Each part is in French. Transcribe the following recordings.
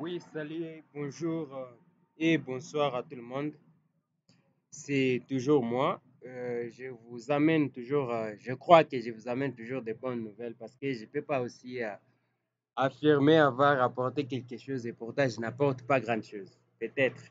Oui, salut, bonjour et bonsoir à tout le monde. C'est toujours moi. Je vous amène toujours, je crois que je vous amène toujours des bonnes nouvelles parce que je ne peux pas aussi affirmer avoir apporté quelque chose et pourtant je n'apporte pas grand-chose. Peut-être.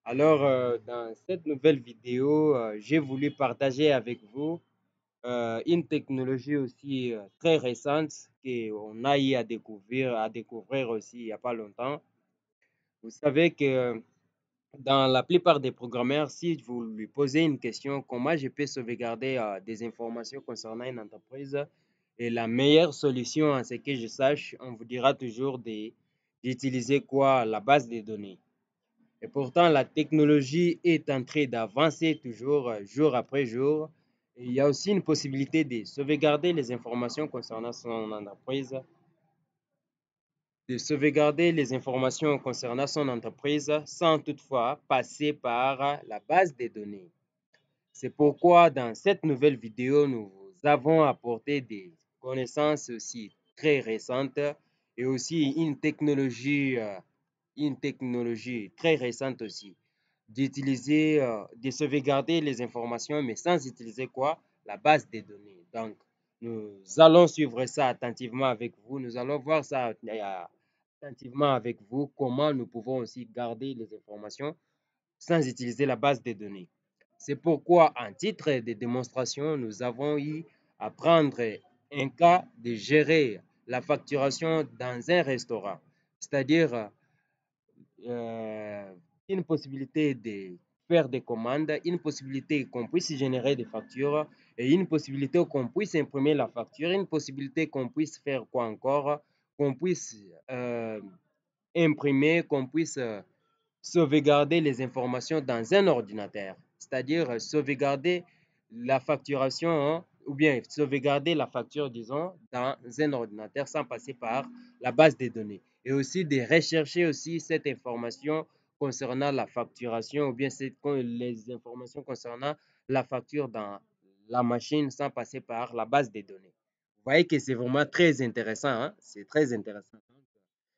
Alors, dans cette nouvelle vidéo, j'ai voulu partager avec vous une technologie aussi très récente qu'on a eu à découvrir aussi il n'y a pas longtemps. Vous savez que dans la plupart des programmeurs, si vous lui posez une question, comment je peux sauvegarder des informations concernant une entreprise, et la meilleure solution, à ce que je sache, on vous dira toujours d'utiliser quoi? La base de données. Et pourtant, la technologie est en train d'avancer toujours, jour après jour. Et il y a aussi une possibilité de sauvegarder les informations concernant son entreprise de sauvegarder les informations concernant son entreprise sans toutefois passer par la base des données. C'est pourquoi dans cette nouvelle vidéo, nous vous avons apporté des connaissances aussi très récentes et aussi une technologie très récente aussi d'utiliser, de sauvegarder les informations, mais sans utiliser quoi? La base des données. Donc, nous allons suivre ça attentivement avec vous. Nous allons voir ça attentivement avec vous, comment nous pouvons aussi garder les informations sans utiliser la base des données. C'est pourquoi, en titre de démonstration, nous avons eu à prendre un cas de gérer la facturation dans un restaurant, c'est-à-dire euh, une possibilité de faire des commandes, une possibilité qu'on puisse générer des factures et une possibilité qu'on puisse imprimer la facture, une possibilité qu'on puisse faire quoi encore, qu'on puisse imprimer, qu'on puisse sauvegarder les informations dans un ordinateur, c'est-à-dire sauvegarder la facturation ou bien sauvegarder la facture, disons, dans un ordinateur sans passer par la base des données. Et aussi de rechercher aussi cette information concernant la facturation ou bien les informations concernant la facture dans la machine sans passer par la base des données. Vous voyez que c'est vraiment très intéressant, hein? C'est très intéressant.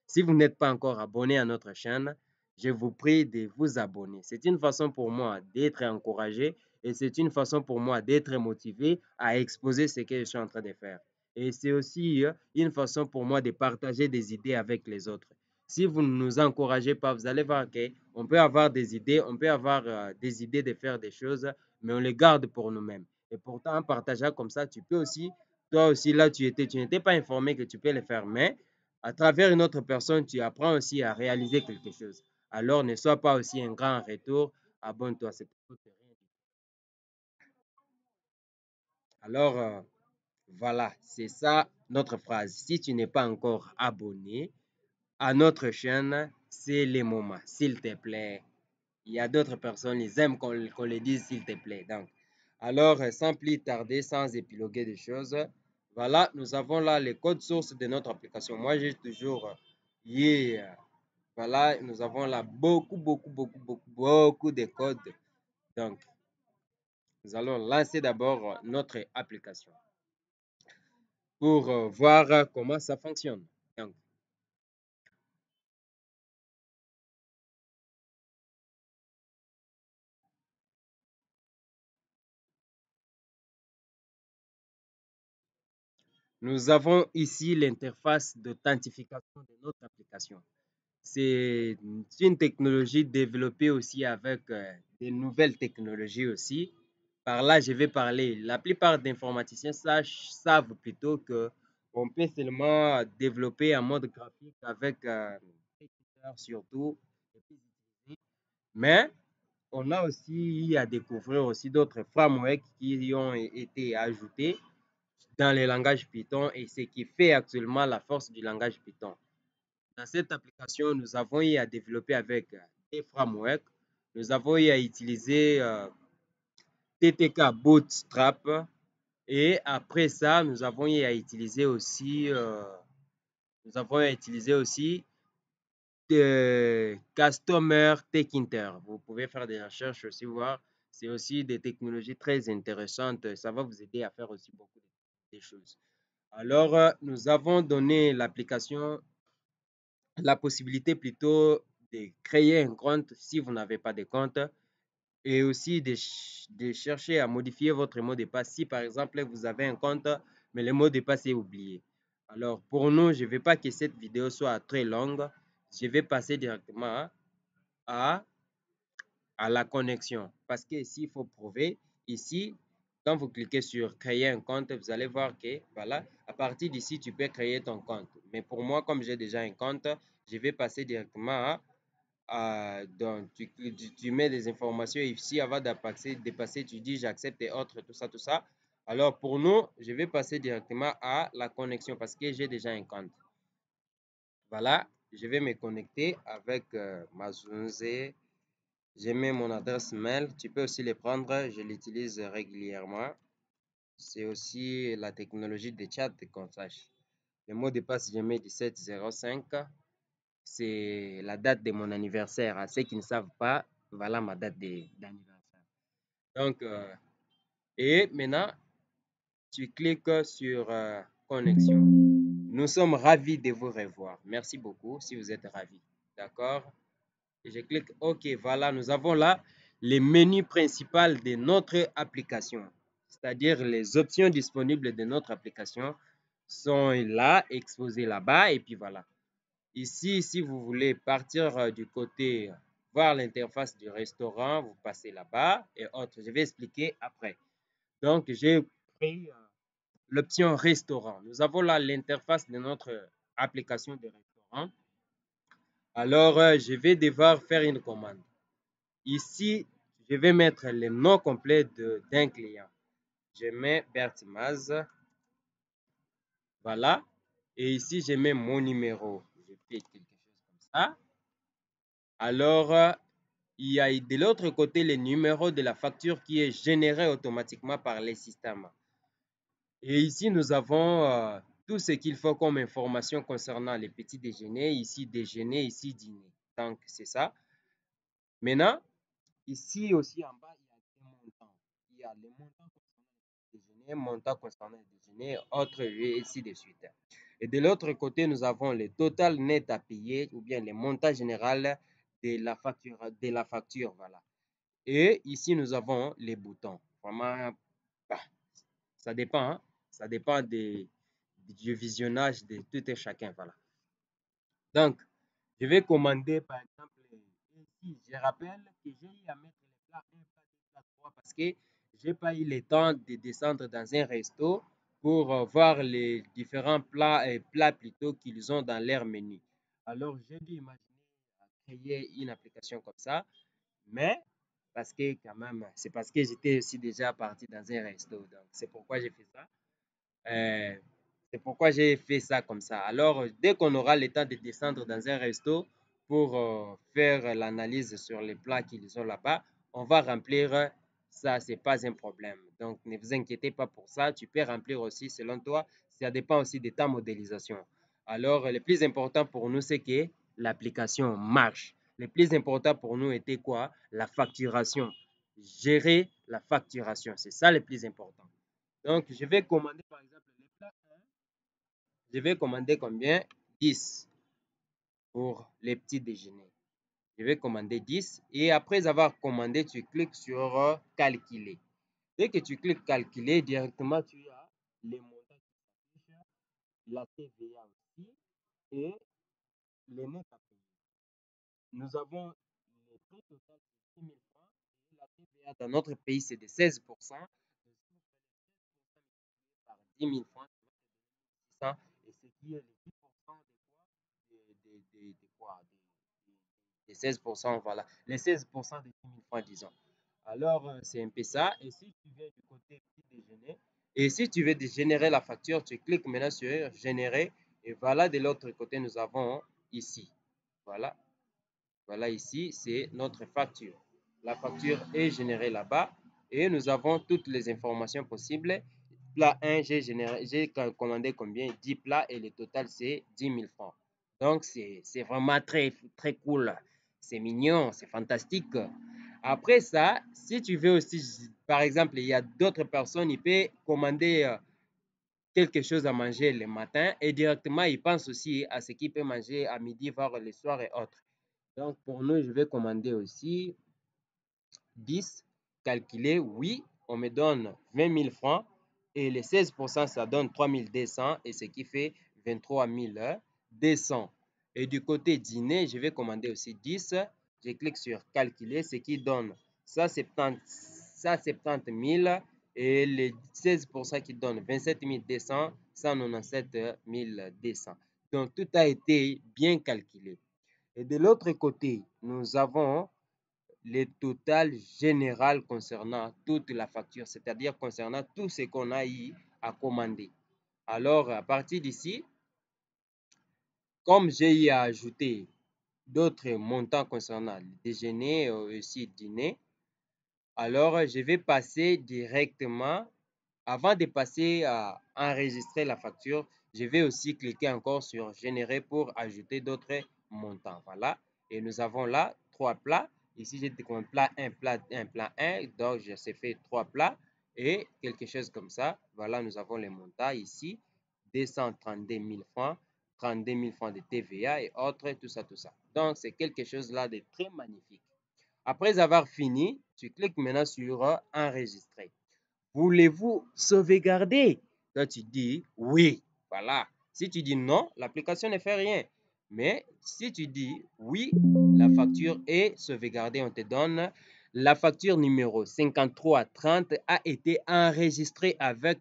Si vous n'êtes pas encore abonné à notre chaîne, je vous prie de vous abonner. C'est une façon pour moi d'être encouragé et c'est une façon pour moi d'être motivé à exposer ce que je suis en train de faire. Et c'est aussi une façon pour moi de partager des idées avec les autres. Si vous ne nous encouragez pas, vous allez voir qu'on peut avoir des idées, on peut avoir des idées de faire des choses, mais on les garde pour nous-mêmes. Et pourtant, en partageant comme ça, tu peux aussi, toi aussi, là, tu n'étais pas informé que tu peux le faire, mais à travers une autre personne, tu apprends aussi à réaliser quelque chose. Alors, ne sois pas aussi un grand retour, abonne-toi. Alors, voilà, c'est ça notre phrase. Si tu n'es pas encore abonné à notre chaîne, c'est le moment, s'il te plaît. Il y a d'autres personnes, ils aiment qu'on les dise s'il te plaît. Donc, alors, sans plus tarder, sans épiloguer des choses, voilà, nous avons là les codes sources de notre application. Moi, j'ai toujours voilà, nous avons là beaucoup de codes. Donc, nous allons lancer d'abord notre application pour voir comment ça fonctionne. Donc, nous avons ici l'interface d'authentification de notre application. C'est une technologie développée aussi avec des nouvelles technologies aussi. Par là, je vais parler. La plupart des informaticiens savent plutôt que on peut seulement développer un mode graphique avec surtout. Mais on a aussi eu à découvrir aussi d'autres frameworks qui y ont été ajoutés dans le langage Python et ce qui fait actuellement la force du langage Python. Dans cette application, nous avons eu à développer avec des frameworks. Nous avons eu à utiliser TTK Bootstrap et après ça, nous avons eu à utiliser aussi, Customer Tech Inter. Vous pouvez faire des recherches aussi, voir. C'est aussi des technologies très intéressantes. Ça va vous aider à faire aussi beaucoup de choses. Alors, nous avons donné l'application la possibilité plutôt de créer un compte si vous n'avez pas de compte et aussi de chercher à modifier votre mot de passe si par exemple vous avez un compte mais le mot de passe est oublié. Alors pour nous, je ne veux pas que cette vidéo soit très longue. Je vais passer directement à la connexion. Parce que ici, il faut prouver. Ici, quand vous cliquez sur créer un compte, vous allez voir que, voilà, à partir d'ici, tu peux créer ton compte. Mais pour moi, comme j'ai déjà un compte, je vais passer directement donc, tu mets des informations ici avant de passer, tu dis j'accepte et autres, tout ça, tout ça. Alors, pour nous, je vais passer directement à la connexion parce que j'ai déjà un compte. Voilà, je vais me connecter avec ma Zunze. J'ai mis mon adresse mail. Tu peux aussi les prendre. Je l'utilise régulièrement. C'est aussi la technologie de chat qu'on sache. Le mot de passe, je mets 1705. C'est la date de mon anniversaire. À ceux qui ne savent pas, voilà ma date d'anniversaire. Donc, et maintenant, tu cliques sur connexion. Nous sommes ravis de vous revoir. Merci beaucoup si vous êtes ravis. D'accord? Et je clique OK. Voilà, nous avons là les menus principaux de notre application. C'est-à-dire les options disponibles de notre application sont là, exposées là-bas. Et puis voilà. Ici, si vous voulez partir du côté, voir l'interface du restaurant, vous passez là-bas et autres. Je vais expliquer après. Donc, j'ai pris l'option restaurant. Nous avons là l'interface de notre application de restaurant. Alors, je vais devoir faire une commande. Ici, je vais mettre le nom complet d'un client. Je mets Bertimaz. Voilà. Et ici, je mets mon numéro. Je fais quelque chose comme ça. Alors, il y a de l'autre côté le numéro de la facture qui est généré automatiquement par les systèmes. Et ici, nous avons tout ce qu'il faut comme information concernant les petits déjeuners. Ici, déjeuner, ici, dîner. Donc, c'est ça. Maintenant, ici aussi en bas, il y a des montants. Il y a les montants concernant les déjeuners, montants concernant les déjeuners, autres, et ainsi de suite. Et de l'autre côté, nous avons le total net à payer ou bien le montant général de la facture, voilà. Et ici, nous avons les boutons. Vraiment, bah, ça dépend, hein. Ça dépend du visionnage de tout et chacun, voilà. Donc, je vais commander par exemple ici. Je rappelle que j'ai eu à mettre les plats 1, plat 2, plat 3 parce que j'ai pas eu le temps de descendre dans un resto pour voir les différents plats et plats plutôt qu'ils ont dans leur menu. Alors, j'ai dû imaginer créer une application comme ça, mais parce que quand même, c'est parce que j'étais aussi déjà parti dans un resto. Donc, c'est pourquoi j'ai fait ça. Euh, c'est pourquoi j'ai fait ça comme ça. Alors, dès qu'on aura le temps de descendre dans un resto pour faire l'analyse sur les plats qu'ils ont là-bas, on va remplir ça, c'est pas un problème. Donc, ne vous inquiétez pas pour ça. Tu peux remplir aussi selon toi. Ça dépend aussi de ta modélisation. Alors, le plus important pour nous, c'est que l'application marche. Le plus important pour nous était quoi? La facturation. Gérer la facturation. C'est ça le plus important. Donc, je vais commander par exemple les plats 1. Je vais commander combien? 10 pour les petits déjeuners. Je vais commander 10 et après avoir commandé, tu cliques sur calculer. Dès que tu cliques calculer, directement tu as les montants qui s'affichent, la TVA aussi et les nets à payer. Nous avons le prix total de 10 000 francs et la TVA dans notre pays c'est de 16%. Par 10 000 francs, et ce qui est les 10% de quoi des 16%, voilà. Les 16% de 10 000 francs, disons. Alors, c'est un peu ça. Et si tu viens du côté petit déjeuner, et si tu veux générer la facture, tu cliques maintenant sur générer. Et voilà, de l'autre côté, nous avons ici. Voilà. Voilà ici, c'est notre facture. La facture est générée là-bas et nous avons toutes les informations possibles. Plat 1, j'ai commandé combien? 10 plats et le total c'est 10 000 francs. Donc c'est vraiment très, très cool. C'est mignon, c'est fantastique. Après ça, si tu veux aussi, par exemple, il y a d'autres personnes, ils peuvent commander quelque chose à manger le matin et directement, il pense aussi à ce qu'il peut manger à midi, voire le soir et autres. Donc, pour nous, je vais commander aussi 10 calculé, oui, on me donne 20 000 francs et les 16%, ça donne 3 200 et ce qui fait 23 200. Et du côté dîner, je vais commander aussi 10. Je clique sur calculer, ce qui donne 170 000 et les 16% qui donnent 27 200, 197 200. Donc, tout a été bien calculé. Et de l'autre côté, nous avons le total général concernant toute la facture, c'est-à-dire concernant tout ce qu'on a eu à commander. Alors, à partir d'ici, comme j'ai eu à ajouter d'autres montants concernant le déjeuner et aussi dîner, alors je vais passer directement, avant de passer à enregistrer la facture, je vais aussi cliquer encore sur générer pour ajouter d'autres montants. Voilà. Et nous avons là 3 plats. Ici, j'ai comme plat 1, plat 1, plat 1. Donc, je sais fait 3 plats et quelque chose comme ça. Voilà, nous avons les montants ici. 232 000 francs, 32 000 francs de TVA et autres, tout ça, tout ça. Donc, c'est quelque chose là de très magnifique. Après avoir fini, tu cliques maintenant sur enregistrer. Voulez-vous sauvegarder? Là, tu dis oui. Voilà. Si tu dis non, l'application ne fait rien. Mais si tu dis oui, la facture est sauvegardée. On te donne la facture numéro 5330 a été enregistrée avec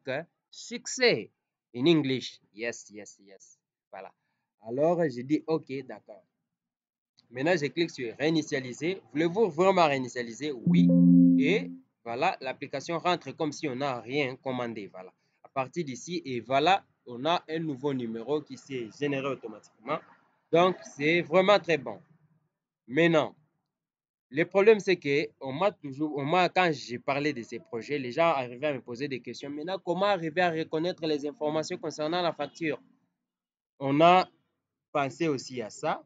succès. In English. Yes, yes, yes. Voilà. Alors, j'ai dit OK, d'accord. Maintenant, je clique sur réinitialiser. Voulez-vous vraiment réinitialiser? Oui. Et voilà, l'application rentre comme si on n'a rien commandé. Voilà. À partir d'ici, et voilà, on a un nouveau numéro qui s'est généré automatiquement. Donc, c'est vraiment très bon. Maintenant, le problème, c'est que quand j'ai parlé de ces projets, les gens arrivaient à me poser des questions. Maintenant, comment arriver à reconnaître les informations concernant la facture? On a pensé aussi à ça.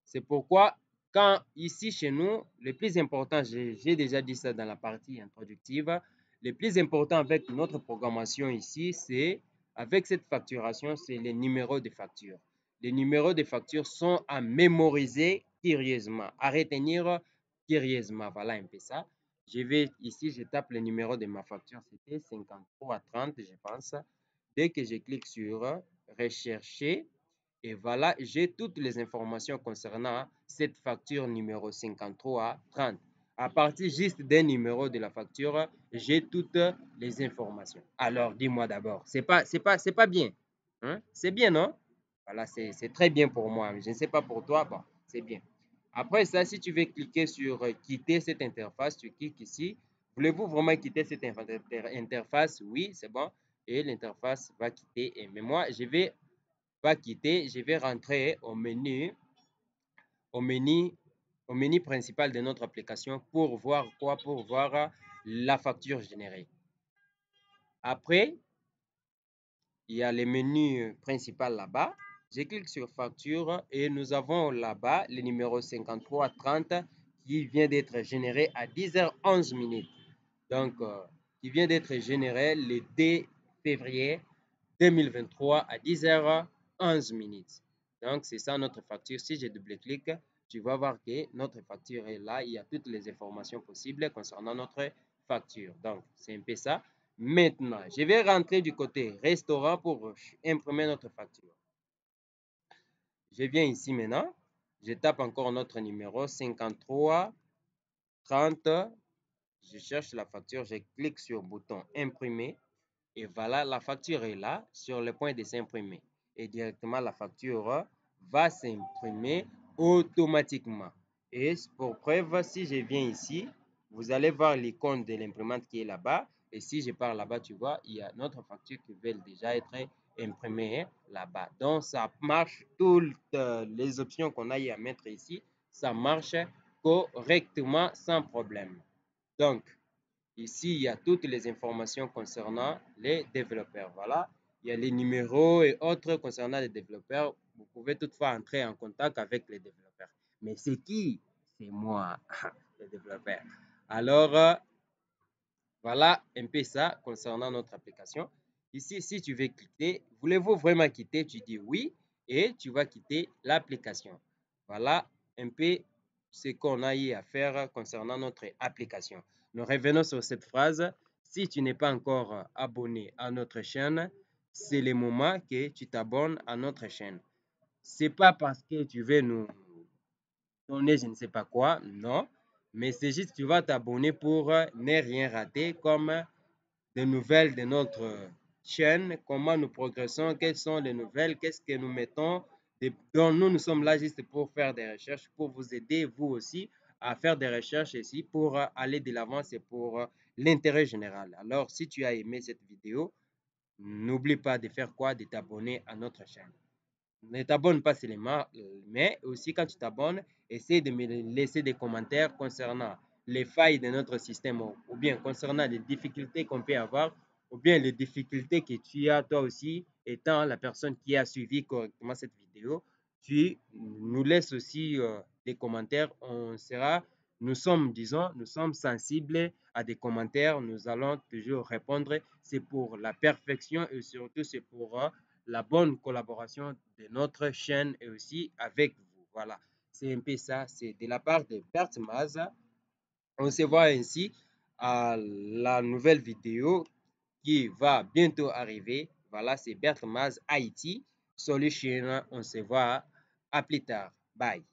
C'est pourquoi, quand ici chez nous, le plus important, j'ai déjà dit ça dans la partie introductive, le plus important avec notre programmation ici, c'est avec cette facturation, c'est les numéros de facture. Les numéros de facture sont à mémoriser curieusement, à retenir curieusement. Voilà un peu ça. Je vais ici, je tape le numéro de ma facture, c'était 5330, je pense. Dès que je clique sur rechercher, et voilà, j'ai toutes les informations concernant cette facture numéro 5330. À partir juste d'un numéro de la facture, j'ai toutes les informations. Alors, dis-moi d'abord, c'est pas bien. Hein? C'est bien, non? Voilà, c'est très bien pour moi. Je ne sais pas pour toi, bon, c'est bien. Après ça, si tu veux cliquer sur quitter cette interface, tu cliques ici. Voulez-vous vraiment quitter cette interface? Oui, c'est bon. Et l'interface va quitter. Mais moi, je vais pas quitter, je vais rentrer au menu, au menu principal de notre application pour voir quoi? Pour voir la facture générée. Après, il y a le menu principal là-bas. Je clique sur facture et nous avons là-bas le numéro 5330 qui vient d'être généré à 10h11 minutes. Donc, qui vient d'être généré le 2 février 2023 à 10h11 minutes. Donc, c'est ça notre facture. Si je double-clique, tu vas voir que notre facture est là. Il y a toutes les informations possibles concernant notre facture. Donc, c'est un peu ça. Maintenant, je vais rentrer du côté restaurant pour imprimer notre facture. Je viens ici maintenant. Je tape encore notre numéro 53 30. Je cherche la facture. Je clique sur le bouton imprimer. Et voilà, la facture est là, sur le point de s'imprimer. Et directement, la facture va s'imprimer automatiquement. Et pour preuve, si je viens ici, vous allez voir l'icône de l'imprimante qui est là-bas. Et si je pars là-bas, tu vois, il y a notre facture qui veut déjà être imprimée là-bas. Donc, ça marche, toutes les options qu'on a eu à mettre ici, ça marche correctement sans problème. Donc, ici, il y a toutes les informations concernant les développeurs. Voilà, il y a les numéros et autres concernant les développeurs. Vous pouvez toutefois entrer en contact avec les développeurs. Mais c'est qui? C'est moi, le développeur. Alors, voilà un peu ça concernant notre application. Ici, si tu veux quitter, voulez-vous vraiment quitter? Tu dis oui et tu vas quitter l'application. Voilà un peu ce qu'on a eu à faire concernant notre application. Nous revenons sur cette phrase. Si tu n'es pas encore abonné à notre chaîne, c'est le moment que tu t'abonnes à notre chaîne. C'est pas parce que tu veux nous donner je ne sais pas quoi, non, mais c'est juste que tu vas t'abonner pour ne rien rater comme des nouvelles de notre chaîne, comment nous progressons, quelles sont les nouvelles, qu'est-ce que nous mettons. Donc, nous sommes là juste pour faire des recherches, pour vous aider, vous aussi, à faire des recherches ici, pour aller de l'avant, c'est pour l'intérêt général. Alors, si tu as aimé cette vidéo, n'oublie pas de faire quoi? De t'abonner à notre chaîne. Ne t'abonne pas seulement, mais aussi quand tu t'abonnes, essaie de me laisser des commentaires concernant les failles de notre système ou bien concernant les difficultés qu'on peut avoir ou bien les difficultés que tu as toi aussi étant la personne qui a suivi correctement cette vidéo. Tu nous laisses aussi des commentaires. Nous sommes, disons, nous sommes sensibles à des commentaires. Nous allons toujours répondre. C'est pour la perfection et surtout c'est pour la bonne collaboration de notre chaîne et aussi avec vous. Voilà, c'est un peu ça. C'est de la part de Bert Maza. On se voit ainsi à la nouvelle vidéo qui va bientôt arriver. Voilà, c'est Bert Maz Haïti Solution. On se voit à plus tard. Bye.